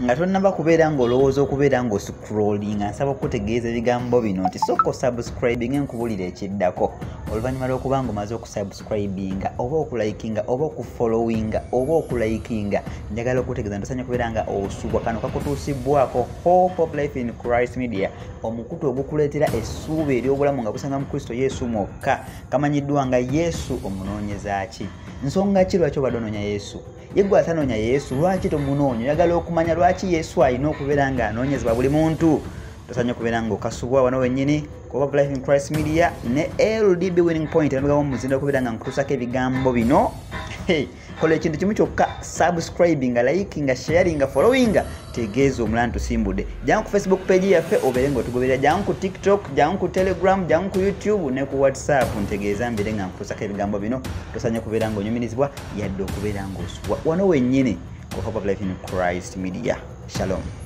nga tonnaba kubeera ng'olowooza okubeera ng'oscrollinga nsaba okutegeeza ebigambo bino nti sooka osubscribinga enkubulira ekiddako oluvannyuma lw'okuba nga omaze okusubscribinga oba okulikinga oba okufollowinga oba okulikinga njagala okutegeeza nti osanya kubeera nga osubwa kano kakutuusibwako Hope of Life in Christ Media omukutu ogukuleetera essuubi ery'obulamu nga busanga mu Kristo Yesu mwokka kamanyiddwa nga Yesu omunoonyeza ki nsonga ki lwaki obadde onoonya Yesu yegwe atanoonya Yesu lwaki tomunoonya oyagala okumanya lwaki Yesu alina okubeera nga anoonyezebwa buli muntu tosanya okubeera nga okasubwa wano wennyini Hope of Life in Christ Media ne LDB Winning Point embegamu muzinda okubeera nga nkutusako ebigambo bino kola ekintu kimu kyokka subscribinga likinga sharinga followinga tegeeza omulala tusimbudde jangu ku Facebook page yaffe obeere ng'otugoberera jangu ku TikTok jangu ku Telegram jangu ku YouTube ne ku WhatsApp ntegeeza mbeere nga nkutusako ebigambo bino tosanya kubeera ng'onyumirizibwa yadde okubeera ng'osubwa wano wennyini ku Hope of Life in Christ Media. Shalom.